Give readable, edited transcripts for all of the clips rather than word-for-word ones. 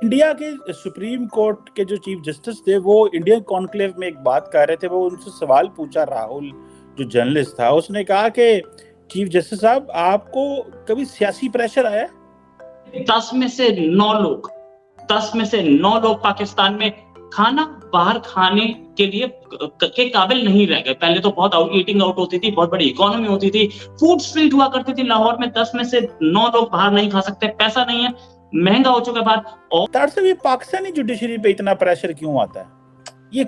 India के supreme court के जो चीफ जस्टिस थे वो इंडियन कॉन्क्लेव में एक बात कर रहे थे। वो उनसे सवाल पूछा, राहुल जो जर्नलिस्ट था, उसने कहा कि चीफ जस्टिस साहब, आपको कभी सियासी प्रेशर आया? 10 में से 9 लोग पाकिस्तान में खाना बाहर खाने के लिए के काबिल नहीं रह गए। पहले तो बहुत ईटिंग आउट होती थी, बहुत बड़ी इकोनॉमी होती थी, फूड स्ट्रीट हुआ करती थी लाहौर में। 10 में से 9 लोग बाहर नहीं खा सकते, पैसा नहीं है, महंगा हो चुका बात। और ये पाकिस्तानी जुडिशरी पे इतना प्रेशर क्यों आता है? ये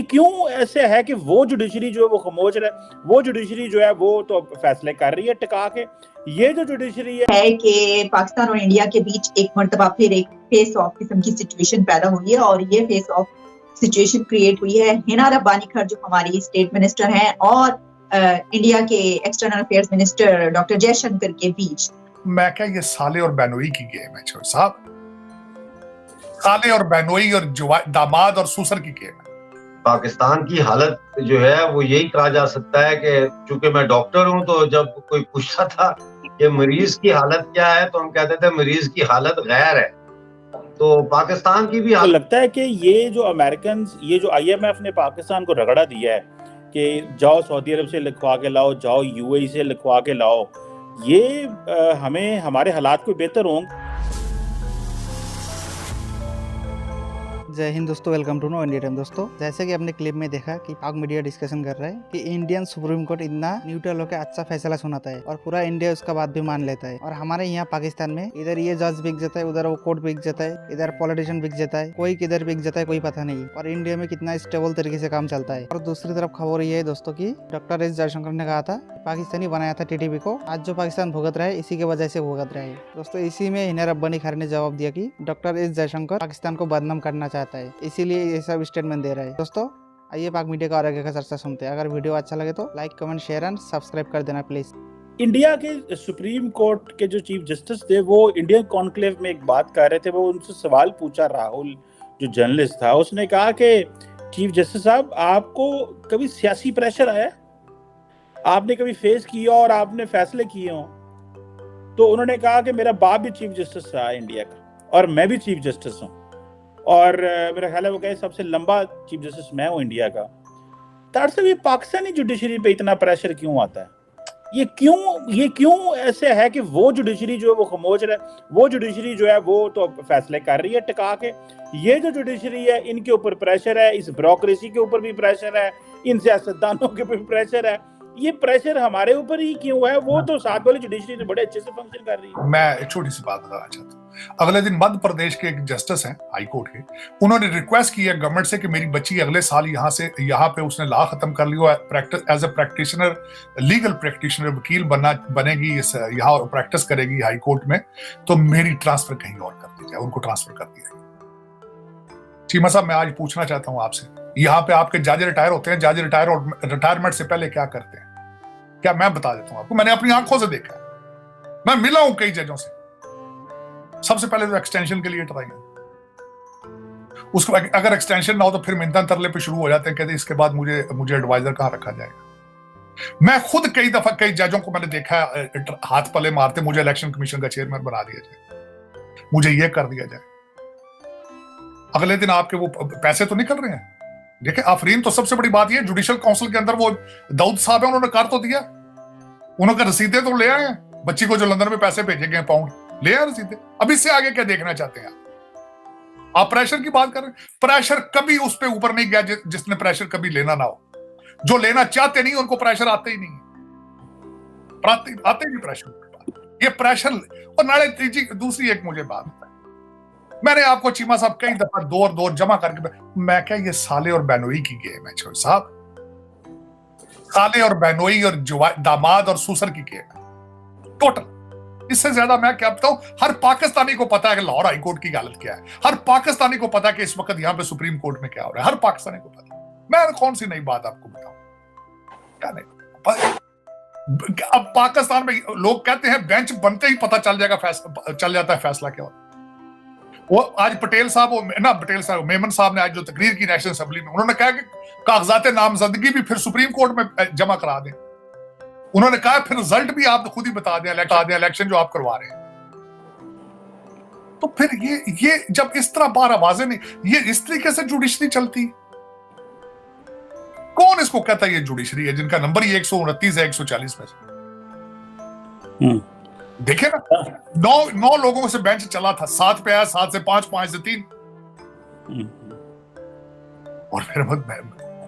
क्यों ऐसे है कि वो जुडिशरी जो है वो खामोश रहे? वो जुडिशरी जो है वो तो फैसले कर रही है टिका के। ये जो जुडिशरी है कि पाकिस्तान और इंडिया के बीच एक मर्तबा फिर एक फेस ऑफ किस्म की सिचुएशन पैदा हुई है, और ये फेस ऑफ सिचुएशन क्रिएट हुई है हिना रब्बानी खर जो हमारी स्टेट मिनिस्टर हैं और इंडिया के external affairs minister doctor Jaishankar के बीच। मैं क्या ये साले और बहनोई की गेम है छोर साहब? साले और बहनोई और दामाद और सूसर की गेम है। पाकिस्तान की हालत जो है वो यही कहा जा सकता है कि चूंकि मैं डॉक्टर हूं, तो जब कोई पूछता था कि मरीज की हालत क्या है तो हम कहते थे मरीज की हालत गैर है। तो पाकिस्तान की भी हालत लगता है कि ये जो अमेरिकन, ये जो IMF ने पाकिस्तान को रगड़ा दिया है कि जाओ सऊदी अरब से लिखवा के लाओ, जाओ UAE से लिखवा के लाओ, ये हमें हमारे हालात को बेहतर होंगे। जय हिंद दोस्तों, welcome to know India time. दोस्तों, जैसे कि आपने क्लिप में देखा कि पाक मीडिया डिस्कशन कर रहा है कि इंडियन सुप्रीम कोर्ट इतना न्यूट्रल होकर अच्छा फैसला सुनाता है और पूरा इंडिया उसका बात भी मान लेता है। और हमारे यहाँ पाकिस्तान में इधर ये जज बिक जाता है, उधर वो कोर्ट बिक जाता है, इधर पॉलिटिशियन बिक जाता है, कोई किधर बिक जाता है कोई पता नहीं। और इंडिया में कितना स्टेबल तरीके से काम चलता है। और दूसरी तरफ खबर ये है दोस्तों की डॉक्टर एस जयशंकर ने कहा था पाकिस्तानी बनाया था TTP को, आज जो पाकिस्तान भुगत रहा है इसी के वजह से भुगत रहा है। दोस्तों, इसी में हिना रब्बानी खर ने जवाब दिया कि डॉक्टर एस जयशंकर पाकिस्तान को बदनाम करना चाहता है, इसीलिए ये सब स्टेटमेंट दे रहा है। दोस्तों, आइए पाक मीडिया का और आगे का चर्चा सुनते हैं। अगर वीडियो अच्छा लगे तो like, comment, share and subscribe कर देना प्लीज। इंडिया के सुप्रीम कोर्ट के जो चीफ जस्टिस थे वो इंडियन कॉन्क्लेव में एक बात कर रहे थे। वो उनसे सवाल पूछा, राहुल जो जर्नलिस्ट था, उसने कहा कि चीफ जस्टिस साहब, आपको कभी सियासी प्रेशर आया? आपने कभी फेस किया और आपने फैसले किए हो? तो उन्होंने कहा कि मेरा बाप भी चीफ जस्टिस रहा इंडिया का और मैं भी चीफ जस्टिस हूँ, और मेरा ख्याल है वो कहे सबसे लंबा चीफ जस्टिस मैं हूँ इंडिया का। तारसे ये पाकिस्तानी जुडिशरी पे इतना प्रेशर क्यों आता है? ये क्यों ऐसे है कि वो जुडिशरी जो है वो खामोश रहे? वो जुडिशरी जो है वो तो फैसले कर रही है टिका के। ये जो जुडिशरी है इनके ऊपर प्रेशर है, इस ब्यूरोक्रेसी के ऊपर भी प्रेशर है, इन सियासतदानों के ऊपर प्रेशर है। ये प्रेशर हमारे ऊपर ही क्यों है? वो तो साथ वाली जुडिशरी तो बड़े अच्छे से फंक्शन कर रही है। मैं एक छोटी सी बात बताना चाहता हूँ। अगले दिन मध्य प्रदेश के एक जस्टिस हैं हाई कोर्ट के, उन्होंने रिक्वेस्ट की है गवर्नमेंट से कि मेरी बच्ची अगले साल यहाँ पे उसने लॉ खत्म कर लिया, as a practitioner, legal practitioner, वकील बनेगी, यहाँ प्रैक्टिस करेगी हाई कोर्ट में, तो मेरी ट्रांसफर कहीं और कर दी जाए। उनको ट्रांसफर कर दिया गया। चीमा साहब, मैं आज पूछना चाहता हूँ आपसे, यहाँ पे आपके जज रिटायर होते हैं, जज रिटायरमेंट से पहले क्या करते हैं? क्या मैं बता देता हूँ आपको, मैंने अपनी आंखों से देखा है, मैं मिला हूं कई जजों से। सबसे पहले तो एक्सटेंशन के लिए ट्राई है, उसको अगर एक्सटेंशन ना हो तो फिर मिन्नत तरले पे शुरू हो जाते हैं, कहते इसके बाद मुझे एडवाइजर कहां रखा जाएगा। मैं खुद कई जजों को मैंने देखा है हाथ पले मारते, मुझे इलेक्शन कमीशन का चेयरमैन बना दिया जाए, मुझे ये कर दिया जाए। अगले दिन आपके वो पैसे तो निकल रहे हैं। देखिए, आफरीन तो सबसे बड़ी बात ये, जुडिशल काउंसिल के अंदर वो दाऊद साहब है, उन्होंने कर तो दिया, उन्होंने रसीदें तो ले आए हैं, बच्ची को जो लंदन में पैसे भेजे गए पाउंड ले आए रसीदें। अब इससे आगे क्या देखना चाहते हैं आप प्रेशर की बात कर रहे हैं। प्रेशर कभी उस पे ऊपर नहीं गया जिसने प्रेशर कभी लेना ना हो। जो लेना चाहते नहीं उनको प्रेशर आते ही नहीं, आते ही नहीं प्रेशर। ये प्रेशर और नाले तीजी दूसरी एक मुझे बात, मैंने आपको चीमा साहब कई दफा दौर जमा करके, मैं क्या ये साले और बहनोई की गेम है छोर साहब? साले और बहनोई और दामाद और सूसर की गेम है टोटल। इससे ज्यादा मैं क्या बताऊं? हर पाकिस्तानी को पता है कि लाहौर हाई कोर्ट की हालत क्या है, हर पाकिस्तानी को पता है कि इस वक्त यहाँ पे सुप्रीम कोर्ट में क्या हो रहा है, हर पाकिस्तानी को पता है। मैं कौन सी नई बात आपको बताऊं? क्या नहीं, अब पाकिस्तान में लोग कहते हैं बेंच बनते ही पता चल जाता है फैसला क्या होता है। वो आज पटेल साहब मेमन साहब ने आज जो तकरीर की नेशनल असेंबली में, उन्होंने कहा कि कागजात नामजदगी भी फिर सुप्रीम कोर्ट में जमा करा दें। उन्होंने कहा फिर रिजल्ट भी आप खुद ही बता दें इलेक्शन जो आप करवा रहे हैं। तो फिर ये जब इस तरह बार आवाजें नहीं, ये इस तरीके से जुडिशरी चलती, कौन इसको कहता है ये जुडिशरी है जिनका नंबर ही 129 है 140 में से? देखे ना, 9 लोगों से बेंच चला था, 7 पे आया, 7 से 5, 5 से 3, और फिर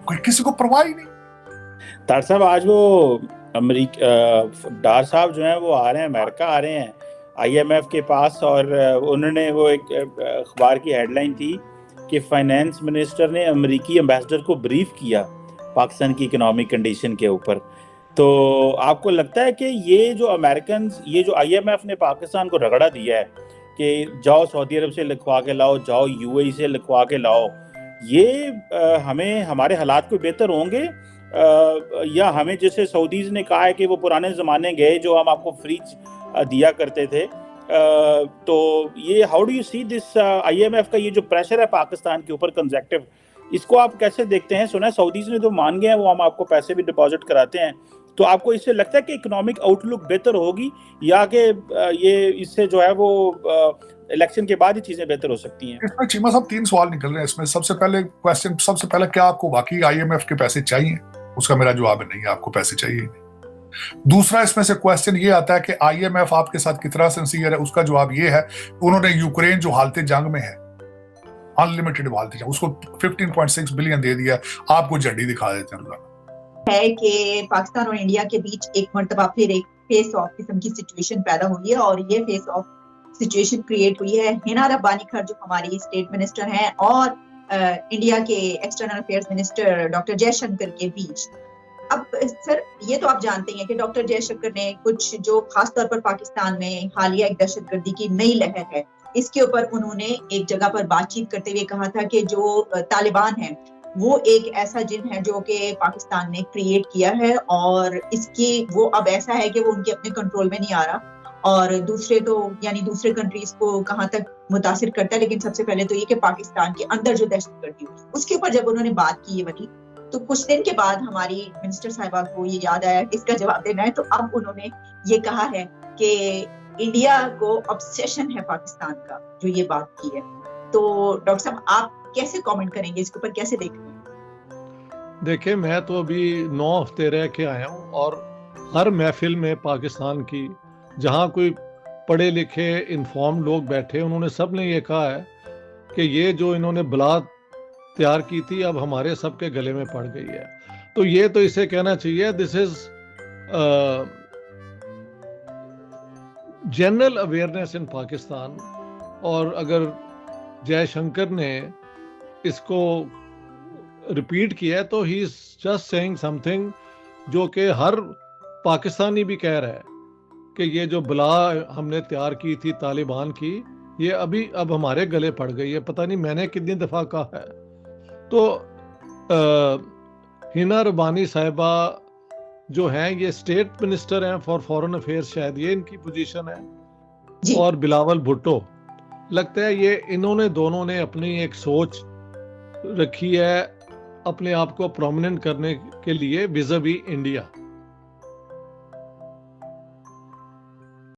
कोई किसी को परवाह ही नहीं। तार साहब आज वो डार साहब जो हैं वो आ रहे हैं, अमेरिका आ रहे हैं IMF के पास, और उन्होंने वो एक अखबार की हेडलाइन थी कि फाइनेंस मिनिस्टर ने अमेरिकी एम्बेसडर को ब्रीफ किया पाकिस्तान की इकोनॉमिक कंडीशन के ऊपर। तो आपको लगता है कि ये जो अमेरिकन, ये जो IMF ने पाकिस्तान को रगड़ा दिया है कि जाओ सऊदी अरब से लिखवा के लाओ, जाओ UAE से लिखवा के लाओ, ये हमें हमारे हालात को बेहतर होंगे या हमें, जैसे सऊदीज ने कहा है कि वो पुराने ज़माने गए जो हम आपको फ्री दिया करते थे, तो ये how do you see this IMF का ये जो प्रेशर है पाकिस्तान के ऊपर कंसेक्टिव, इसको आप कैसे देखते हैं? सुना है सऊदीज ने तो मान गए हैं, वो हम आपको पैसे भी डिपॉजिट कराते हैं, तो आपको इससे लगता है कि इकोनॉमिक आउटलुक बेहतर होगी या कि ये इससे जो है वो इलेक्शन के बाद ही चीजें बेहतर हो सकती हैं? इसमें चीमा साहब 3 सवाल निकल रहे हैं इसमें। सबसे पहले क्या आपको वाकई IMF के पैसे चाहिए? उसका मेरा जवाब है नहीं, आपको पैसे चाहिए। दूसरा इसमें से क्वेश्चन ये आता है कि IMF आपके साथ कितना सिंसियर है, उसका जवाब ये है उन्होंने यूक्रेन जो हालत जंग में है, अनलिमिटेड हालत जंग, उसको 15.6 बिलियन दे दिया। आपको झंडी दिखा देते हैं है कि पाकिस्तान और इंडिया के बीच एक मर्तबा फिर एक फेस ऑफ किस्म की सिचुएशन पैदा हुई है, और ये फेस ऑफ सिचुएशन क्रिएट हुई है हिना रब्बानी खर जो हमारी स्टेट मिनिस्टर हैं और इंडिया के external affairs minister doctor Jaishankar के बीच। अब सर ये तो आप जानते हैं कि डॉक्टर जयशंकर ने कुछ जो खास तौर पर पाकिस्तान में हालिया एक दहशतगर्दी की नई लहर है, इसके ऊपर उन्होंने एक जगह पर बातचीत करते हुए कहा था कि जो तालिबान है वो एक ऐसा जिन है जो कि पाकिस्तान ने क्रिएट किया है, और इसकी वो अब ऐसा है कि वो उनके अपने कंट्रोल में नहीं आ रहा, और दूसरे तो यानी दूसरे कंट्रीज को कहाँ तक मुतासिर करता है, लेकिन सबसे पहले तो ये कि पाकिस्तान के अंदर जो दहशतगर्दी उसके ऊपर जब उन्होंने बात की ये वाली, तो कुछ दिन के बाद हमारी मिनिस्टर साहिबा को ये याद आया कि इसका जवाब देना है, तो अब उन्होंने ये कहा है कि इंडिया को ऑब्सेशन है पाकिस्तान का, जो ये बात की है। तो डॉक्टर साहब आप कैसे कमेंट करेंगे इसके ऊपर, कैसे देख रहे हैं? देखिए, मैं तो अभी 9 हफ्ते रह के आया हूँ और हर महफिल में पाकिस्तान की जहाँ कोई पढ़े लिखे इन्फॉर्म लोग बैठे, उन्होंने सब ने ये कहा है कि ये जो इन्होंने बला तैयार की थी अब हमारे सबके गले में पड़ गई है। तो ये तो इसे कहना चाहिए this is general awareness in Pakistan. और अगर जयशंकर ने इसको रिपीट किया है तो he is just saying something जो कि हर पाकिस्तानी भी कह रहा है कि ये जो बला हमने तैयार की थी तालिबान की, ये अब हमारे गले पड़ गई है। पता नहीं मैंने कितनी दफा कहा है। तो हिना रब्बानी साहिबा जो हैं ये स्टेट मिनिस्टर हैं फॉर फॉरेन अफेयर्स, शायद ये इनकी पोजीशन है, और बिलावल भुट्टो, लगता है ये इन्होंने दोनों ने अपनी एक सोच रखी है अपने आप को प्रोमिनेंट करने के लिए विज़-अ-वी इंडिया।